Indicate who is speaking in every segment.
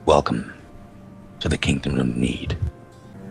Speaker 1: Welcome to the Kingdom of Need.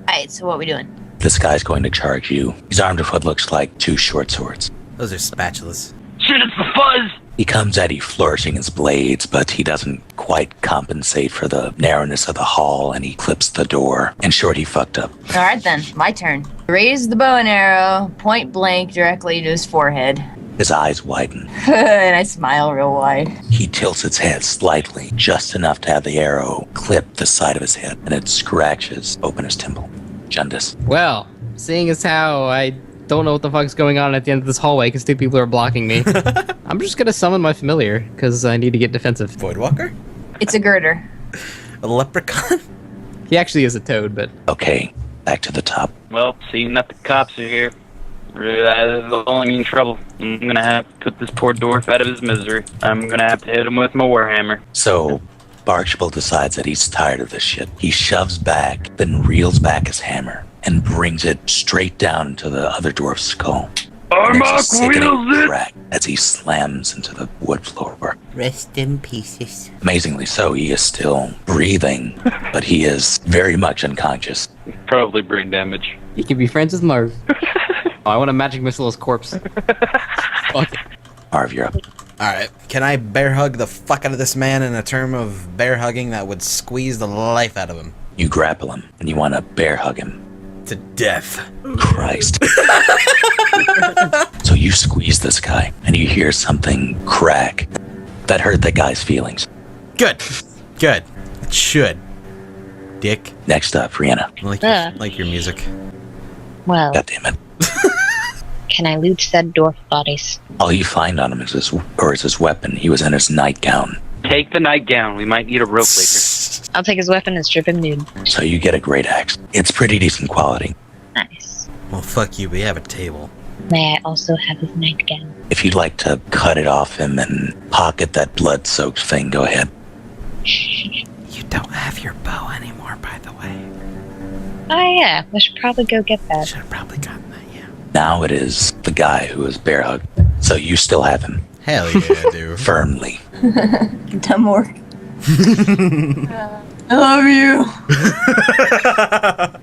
Speaker 2: Alright, so what are we doing?
Speaker 1: This guy's going to charge you. He's armed with what looks like 2 short swords.
Speaker 3: Those are spatulas.
Speaker 4: Shit, it's the fuzz!
Speaker 1: He comes at you flourishing his blades, but he doesn't quite compensate for the narrowness of the hall, and he clips the door. In short, he fucked up.
Speaker 2: Alright then, my turn. Raise the bow and arrow, point blank directly to his forehead.
Speaker 1: His eyes widen.
Speaker 2: And I smile real wide.
Speaker 1: He tilts his head slightly, just enough to have the arrow clip the side of his head, and it scratches open his temple. Jundus.
Speaker 5: Well, seeing as how I don't know what the fuck's going on at the end of this hallway because 2 people are blocking me, I'm just gonna summon my familiar because I need to get defensive.
Speaker 3: Voidwalker?
Speaker 2: It's a girder.
Speaker 3: A leprechaun?
Speaker 5: He actually is a toad, but
Speaker 1: Okay, back to the top.
Speaker 4: Well, seeing that the cops are here, that is only in trouble. I'm gonna have to put this poor dwarf out of his misery. I'm gonna have to hit him with my warhammer.
Speaker 1: So, Archibald decides that he's tired of this shit. He shoves back, then reels back his hammer, and brings it straight down into the other dwarf's skull. And there's a sickening crack as he slams into the wood floor.
Speaker 3: Rest in pieces.
Speaker 1: Amazingly so, he is still breathing, but he is very much unconscious.
Speaker 4: Probably brain damage.
Speaker 5: you can be friends with Marv. Oh, I want to magic missile his corpse. Fuck it.
Speaker 1: Marv, you're up.
Speaker 3: Alright, can I bear hug the fuck out of this man in a term of bear hugging that would squeeze the life out of him?
Speaker 1: You grapple him, and you want to bear hug him.
Speaker 3: To death.
Speaker 1: Christ. So you squeeze this guy, and you hear something crack. That hurt the guy's feelings.
Speaker 3: Good. Good. It should. Dick.
Speaker 1: Next up, Rihanna.
Speaker 3: Like your music.
Speaker 6: Well,
Speaker 1: God damn it.
Speaker 6: can I loot said dwarf bodies?
Speaker 1: All you find on him is his weapon. He was in his nightgown.
Speaker 4: Take the nightgown. We might need a rope later.
Speaker 6: I'll take his weapon and strip him nude.
Speaker 1: So you get a great axe. It's pretty decent quality.
Speaker 6: Nice.
Speaker 3: Well, fuck you, we have a table.
Speaker 6: May I also have his nightgown?
Speaker 1: If you'd like to cut it off him and pocket that blood-soaked thing, go ahead.
Speaker 3: You don't have your bow anymore, by the way.
Speaker 6: Oh yeah, we should probably go get that.
Speaker 3: Should have probably gotten that, yeah.
Speaker 1: Now it is the guy who is bear hugged. So you still have him.
Speaker 3: Hell yeah, dude.
Speaker 1: Firmly.
Speaker 2: Dumb work. I love you.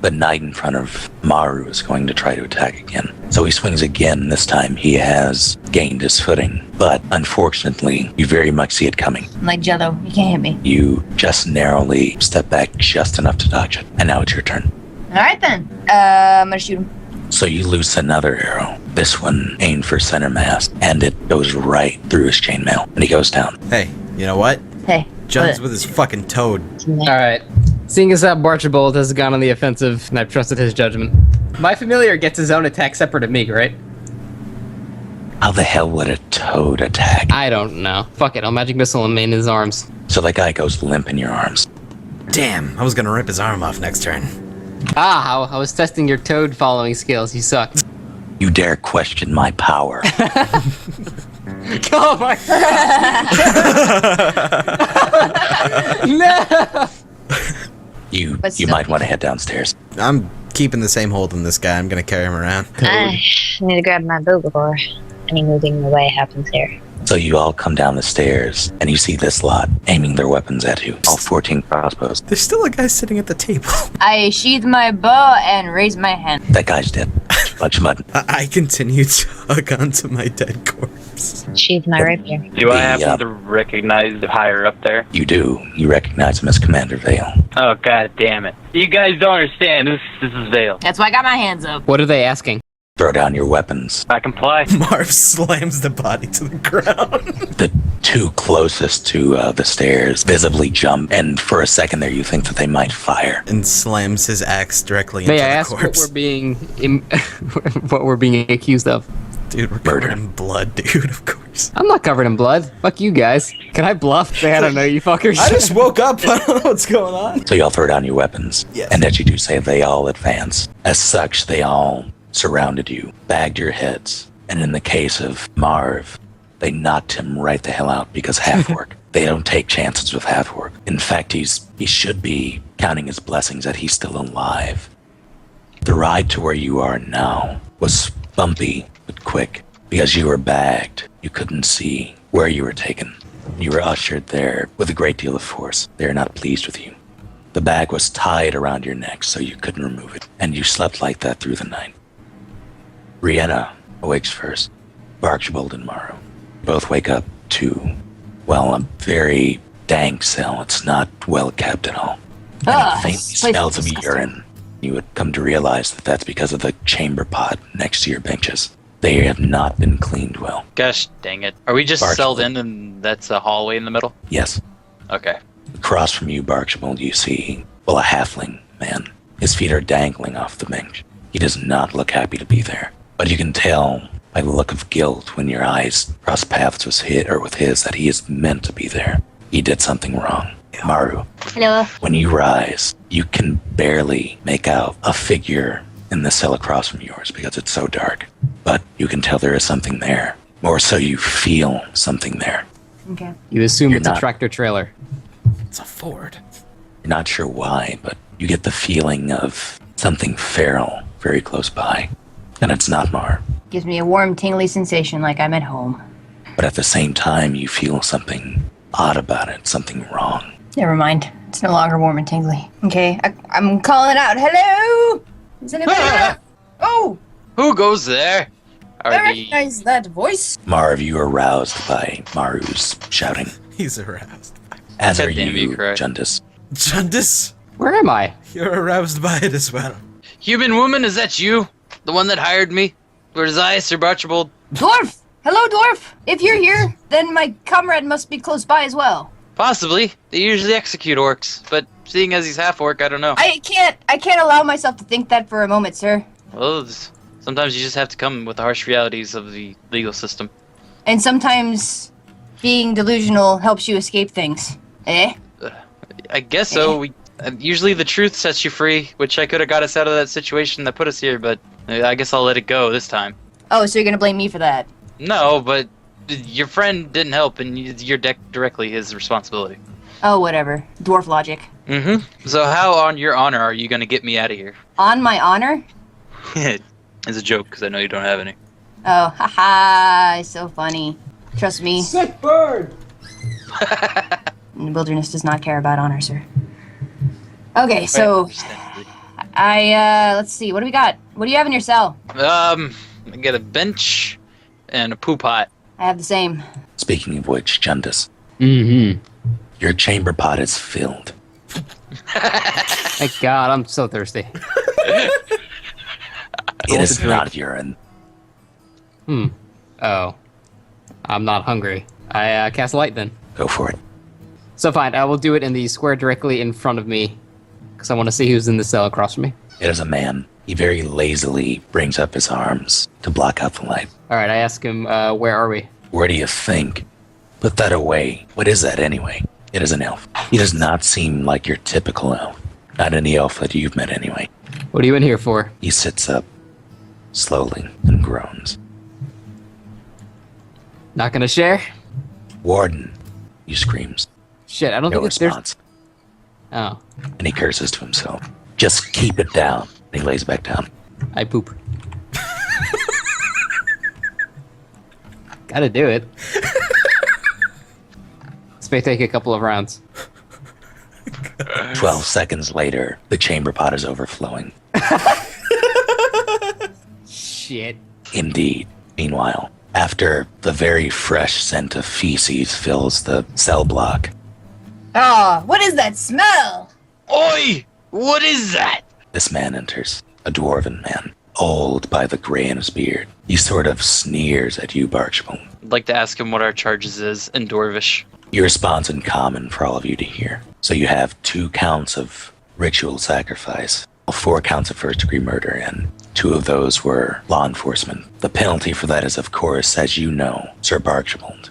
Speaker 1: The knight in front of Maru is going to try to attack again. So he swings again. This time he has gained his footing. But unfortunately, you very much see it coming.
Speaker 2: I'm like Jello, you can't hit me.
Speaker 1: You just narrowly step back just enough to dodge it. And now it's your turn.
Speaker 2: Alright then. I'm gonna shoot him.
Speaker 1: So you loose another arrow. This one aimed for center mass. And it goes right through his chainmail. And he goes down.
Speaker 3: Hey, you know what?
Speaker 2: Hey.
Speaker 3: John's with his fucking toad.
Speaker 5: Alright. Seeing as that Archibald has gone on the offensive, and I've trusted his judgment, my familiar gets his own attack separate of me, right?
Speaker 1: How the hell would a toad attack?
Speaker 5: I don't know. Fuck it, I'll magic missile him in his arms.
Speaker 1: So that guy goes limp in your arms.
Speaker 3: Damn, I was gonna rip his arm off next turn.
Speaker 5: Ah, I was testing your toad following skills. You suck.
Speaker 1: You dare question my power.
Speaker 5: Oh my god! No!
Speaker 1: You
Speaker 2: But still-
Speaker 1: might want to head downstairs.
Speaker 3: I'm keeping the same hold on this guy. I'm gonna carry him around.
Speaker 6: I need to grab my bow before any moving away happens here.
Speaker 1: So you all come down the stairs, and you see this lot aiming their weapons at you. All 14 crossbows.
Speaker 3: There's still a guy sitting at the table.
Speaker 2: I sheath my bow and raise my hand.
Speaker 1: That guy's dead. Bunch of mud.
Speaker 3: I continue to hug onto my dead corpse.
Speaker 6: Sheath my rapier.
Speaker 4: Do I
Speaker 1: The,
Speaker 4: happen to recognize the higher up there?
Speaker 1: You do. You recognize him as Commander Vale.
Speaker 4: Oh, god damn it. You guys don't understand. This is Vale.
Speaker 2: That's why I got my hands up.
Speaker 5: What are they asking?
Speaker 1: Throw down your weapons.
Speaker 4: I comply.
Speaker 3: Marv slams the body to the ground.
Speaker 1: The 2 closest to the stairs visibly jump, and for a second there you think that they might fire.
Speaker 3: And slams his axe directly into
Speaker 5: May I
Speaker 3: the
Speaker 5: ask what
Speaker 3: corpse.
Speaker 5: we're being what we're being accused of?
Speaker 3: Dude, we're covered
Speaker 1: Murder.
Speaker 3: in blood, dude, of course.
Speaker 5: I'm not covered in blood. Fuck you guys. Can I bluff? Say I don't know you fuckers.
Speaker 3: I just woke up. I don't know what's going on.
Speaker 1: So you all throw down your weapons.
Speaker 3: Yes.
Speaker 1: And as you do say, they all advance. As such, they all surrounded you, bagged your heads, and in the case of Marv, they knocked him right the hell out because half-orc. They don't take chances with half-orc. In fact, he should be counting his blessings that he's still alive. The ride to where you are now was bumpy but quick because you were bagged. You couldn't see where you were taken. You were ushered there with a great deal of force. They are not pleased with you. The bag was tied around your neck so you couldn't remove it, and you slept like that through the night. Brianna awakes first. Archibald and Maru both wake up to, well, a very dank cell. It's not well kept at all. And it faintly
Speaker 2: this place
Speaker 1: smells
Speaker 2: is
Speaker 1: of
Speaker 2: disgusting.
Speaker 1: urine. You would come to realize that that's because of the chamber pot next to your benches. They have not been cleaned well.
Speaker 7: Gosh dang it. Are we just
Speaker 1: Barge.
Speaker 7: celled in and that's a hallway in the middle?
Speaker 1: Yes.
Speaker 7: Okay.
Speaker 1: Across from you, Barchibald, you see, well, a halfling man. His feet are dangling off the bench. He does not look happy to be there. But you can tell by the look of guilt when your eyes cross paths with his that he is meant to be there. He did something wrong. Maru,
Speaker 6: Hello.
Speaker 1: when you rise, you can barely make out a figure in the cell across from yours because it's so dark. But you can tell there is something there. More so, you feel something there.
Speaker 2: Okay.
Speaker 5: You assume
Speaker 1: You're
Speaker 5: it's a
Speaker 1: not-
Speaker 5: tractor trailer.
Speaker 3: It's a Ford.
Speaker 1: You're not sure why, but you get the feeling of something feral very close by. And it's not Mar.
Speaker 2: Gives me a warm, tingly sensation like I'm at home.
Speaker 1: But at the same time, you feel something odd about it, something wrong.
Speaker 2: Never mind. It's no longer warm and tingly. Okay, I'm calling out. Hello? Is anybody there? Oh,
Speaker 7: Who goes there?
Speaker 2: I recognize that voice.
Speaker 1: Marv, you are roused by Maru's shouting.
Speaker 3: He's aroused.
Speaker 1: As
Speaker 7: God
Speaker 1: are
Speaker 7: damn
Speaker 1: you,
Speaker 7: you, Craig.
Speaker 1: Jundus.
Speaker 3: Jundus,
Speaker 5: Where am I?
Speaker 3: you're aroused by it as well.
Speaker 7: Human woman, is that you? The one that hired me? Where's I, Sir Archibald?
Speaker 2: Dwarf! Hello, Dwarf! If you're here, then my comrade must be close by as well.
Speaker 7: Possibly. They usually execute orcs, but seeing as he's half orc, I don't know.
Speaker 2: I can't allow myself to think that for a moment, sir.
Speaker 7: Well, sometimes you just have to come with the harsh realities of the legal system.
Speaker 2: And sometimes being delusional helps you escape things. Eh?
Speaker 7: I guess so. Usually the truth sets you free, which I could have got us out of that situation that put us here, but I guess I'll let it go this time.
Speaker 2: Oh, so you're gonna blame me for that?
Speaker 7: No, but your friend didn't help, and you're directly his responsibility.
Speaker 2: Oh, whatever. Dwarf logic.
Speaker 7: Mm-hmm. So how, on your honor, are you gonna get me out of here?
Speaker 2: On my honor?
Speaker 7: It's a joke, because I know you don't have any.
Speaker 2: Oh, haha, so funny. Trust me.
Speaker 8: Sick bird!
Speaker 2: The wilderness does not care about honor, sir. Okay, so
Speaker 7: Understandably.
Speaker 2: let's see. What do we got? What do you have in your cell?
Speaker 7: I get a bench and a poo pot.
Speaker 2: I have the same.
Speaker 1: Speaking of which, Jundus,
Speaker 5: Mm-hmm.
Speaker 1: your chamber pot is filled.
Speaker 5: Thank God, I'm so thirsty.
Speaker 1: It is
Speaker 5: to drink.
Speaker 1: not urine.
Speaker 5: Oh. I'm not hungry. I cast light then.
Speaker 1: Go for it.
Speaker 5: So fine, I will do it in the square directly in front of me. Because I want to see who's in the cell across from me.
Speaker 1: It is a man. He very lazily brings up his arms to block out the light.
Speaker 5: Alright, I ask him, where are we?
Speaker 1: Where do you think? Put that away. What is that anyway? It is an elf. He does not seem like your typical elf. Not any elf that you've met anyway.
Speaker 5: What are you in here for?
Speaker 1: He sits up, slowly, and groans.
Speaker 5: Not gonna share?
Speaker 1: Warden, he screams.
Speaker 5: Shit, I don't
Speaker 1: No
Speaker 5: think it's there's...
Speaker 1: response.
Speaker 5: Oh.
Speaker 1: And he curses to himself. Just keep it down. And he lays back down.
Speaker 5: I poop. Gotta do it. This may take a couple of rounds.
Speaker 1: 12 seconds later, the chamber pot is overflowing.
Speaker 5: Shit.
Speaker 1: Indeed. Meanwhile, after the very fresh scent of feces fills the cell block,
Speaker 2: Oh, what is that smell?
Speaker 7: Oi! What is that?
Speaker 1: this man enters. A dwarven man. Old by the gray in his beard. He sort of sneers at you, Barchibald.
Speaker 7: I'd like to ask him what our charges is in Dwarvish.
Speaker 1: He responds in common for all of you to hear. So you have 2 counts of ritual sacrifice, 4 counts of first-degree murder, and 2 of those were law enforcement. The penalty for that is, of course, as you know, Sir Barchibald,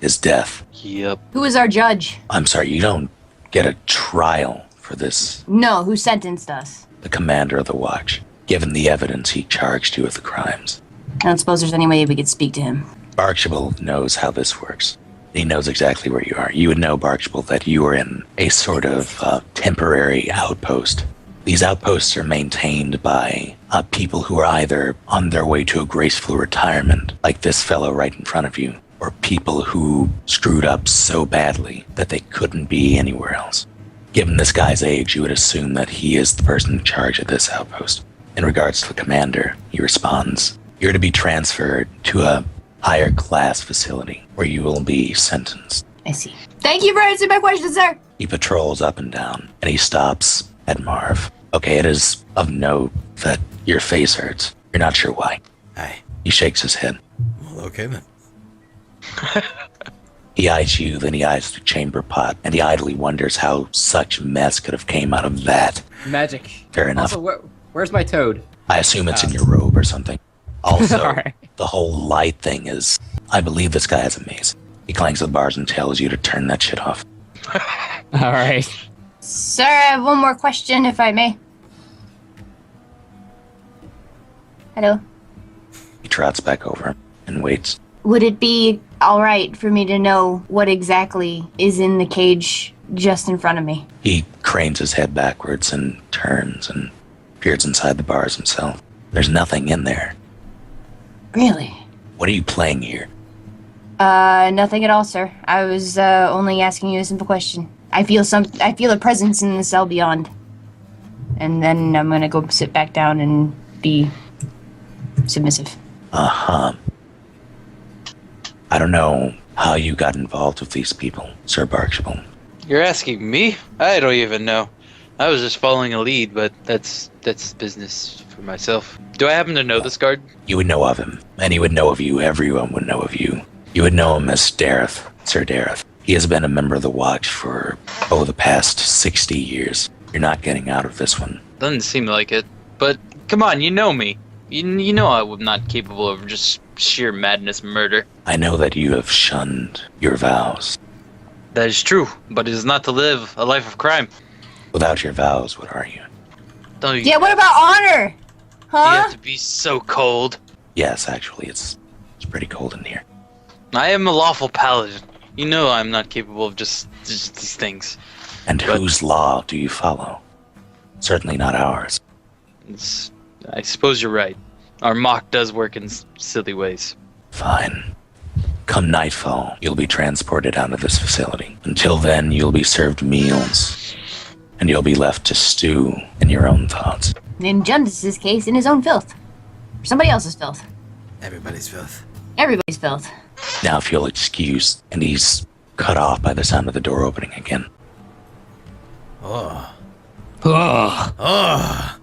Speaker 1: is death.
Speaker 7: Yep.
Speaker 2: Who is our judge?
Speaker 1: I'm sorry, you don't get a trial for this.
Speaker 2: No, who sentenced us?
Speaker 1: The commander of the watch, given the evidence he charged you with the crimes.
Speaker 2: I don't suppose there's any way we could speak to him.
Speaker 1: Barchibald knows how this works. He knows exactly where you are. You would know, Barchibald, that you are in a sort of temporary outpost. These outposts are maintained by people who are either on their way to a graceful retirement, like this fellow right in front of you, or people who screwed up so badly that they couldn't be anywhere else. Given this guy's age, you would assume that he is the person in charge of this outpost. In regards to the commander, he responds, "You're to be transferred to a higher class facility where you will be sentenced."
Speaker 2: I see. Thank you for answering my question, sir.
Speaker 1: He patrols up and down, and he stops at Marv. Okay, it is of note that your face hurts. You're not sure why.
Speaker 3: Aye.
Speaker 1: He shakes his head.
Speaker 3: Well, okay then.
Speaker 1: He eyes you, then he eyes the chamber pot, and he idly wonders how such mess could have came out of that.
Speaker 5: Magic.
Speaker 1: Fair enough.
Speaker 5: Also, where's my toad?
Speaker 1: I assume it's in your robe or something. Also,
Speaker 5: Alright.
Speaker 1: the whole light thing is, I believe this guy is amazing. He clanks the bars and tells you to turn that shit off.
Speaker 5: All right.
Speaker 2: Sir, I have one more question, if I may. Hello?
Speaker 1: He trots back over and waits.
Speaker 2: Would it be alright for me to know what exactly is in the cage just in front of me?
Speaker 1: He cranes his head backwards and turns and peers inside the bars himself. There's nothing in there.
Speaker 2: Really?
Speaker 1: What are you playing here?
Speaker 2: Nothing at all, sir. I was only asking you a simple question. I feel a presence in the cell beyond. And then I'm gonna go sit back down and be submissive.
Speaker 1: Uh-huh. I don't know how you got involved with these people, Sir Barkshable.
Speaker 7: You're asking me? I don't even know. I was just following a lead, but that's business for myself. Do I happen to know this guard?
Speaker 1: You would know of him, and he would know of you. Everyone would know of you. You would know him as Dareth, Sir Dareth. He has been a member of the Watch for, the past 60 years. You're not getting out of this one.
Speaker 7: Doesn't seem like it. But come on, you know me. You know I'm not capable of just sheer madness murder.
Speaker 1: I know that you have shunned your vows.
Speaker 7: That is true, but it is not to live a life of crime.
Speaker 1: Without your vows, what are you?
Speaker 7: Don't you?
Speaker 2: Yeah, what about honor?
Speaker 7: You
Speaker 2: Huh?
Speaker 7: have to be so cold.
Speaker 1: Yes, actually, it's pretty cold in here.
Speaker 7: I am a lawful paladin. You know I'm not capable of just these things.
Speaker 1: And
Speaker 7: But-
Speaker 1: whose law do you follow? Certainly not ours.
Speaker 7: I suppose you're right. Our mock does work in silly ways.
Speaker 1: Fine. Come nightfall, you'll be transported out of this facility. Until then, you'll be served meals, and you'll be left to stew in your own thoughts.
Speaker 2: In Jundus's case, in his own filth. Somebody else's filth.
Speaker 3: Everybody's filth.
Speaker 2: Everybody's filth.
Speaker 1: Now, if you'll excuse, and he's cut off by the sound of the door opening again.
Speaker 3: Oh.
Speaker 5: Ugh.
Speaker 3: Oh.